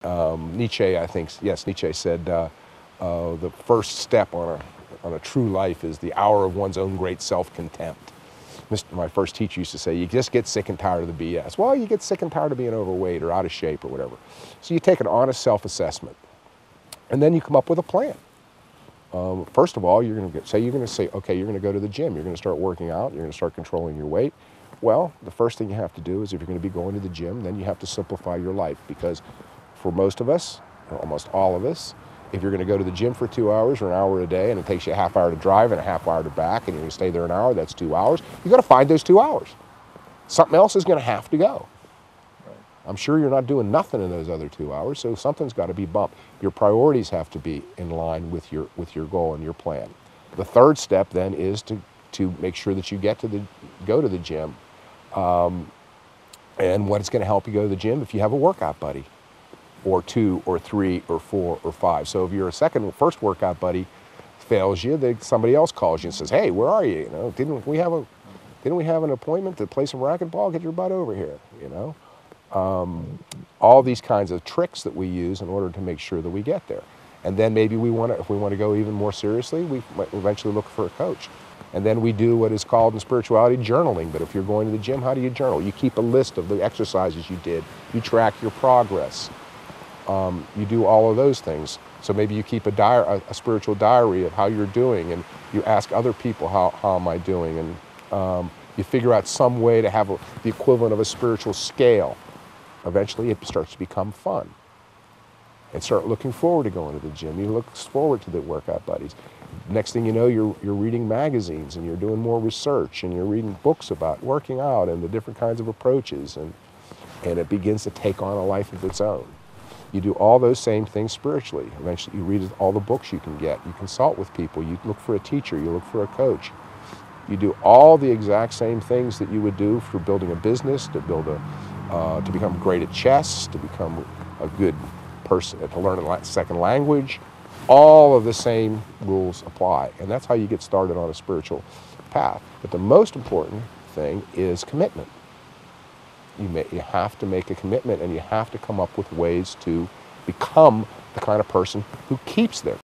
Nietzsche, I think, yes, Nietzsche said the first step on a true life is the hour of one's own great self-contempt. My first teacher used to say, you just get sick and tired of the BS. Well, you get sick and tired of being overweight or out of shape or whatever. So you take an honest self-assessment, and then you come up with a plan. First of all, you're going to say, okay, you're going to go to the gym. You're going to start working out. You're going to start controlling your weight. Well, the first thing you have to do is if you're going to be going to the gym, then you have to simplify your life, because for most of us, or almost all of us, if you're going to go to the gym for 2 hours or an hour a day and it takes you a half hour to drive and a half hour to back and you're going to stay there an hour, that's 2 hours. You've got to find those 2 hours. Something else is going to have to go. I'm sure you're not doing nothing in those other 2 hours, so something's got to be bumped. Your priorities have to be in line with your goal and your plan. The third step then is to make sure that you go to the gym. And what is going to help you go to the gym if you have a workout buddy, or 2 or 3 or 4 or 5. So if your first workout buddy fails you, then somebody else calls you and says, hey, where are you? You know, didn't we have an appointment to play some racquetball? Get your butt over here, you know. All these kinds of tricks that we use in order to make sure that we get there. And then maybe if we want to go even more seriously, we might eventually look for a coach. And then we do what is called in spirituality journaling. But if you're going to the gym, how do you journal? You keep a list of the exercises you did. You track your progress. You do all of those things. So maybe you keep a spiritual diary of how you're doing, and you ask other people, how am I doing? And you figure out some way to have the equivalent of a spiritual scale. Eventually it starts to become fun. And start looking forward to going to the gym. You look forward to the workout buddies. Next thing you know, you're reading magazines and you're doing more research and you're reading books about working out and the different kinds of approaches, and it begins to take on a life of its own. You do all those same things spiritually. Eventually you read all the books you can get. You consult with people. You look for a teacher. You look for a coach. You do all the exact same things that you would do for building a business, to become great at chess, to become a good person, to learn a second language. All of the same rules apply, and that's how you get started on a spiritual path. But the most important thing is commitment. You have to make a commitment, and you have to come up with ways to become the kind of person who keeps their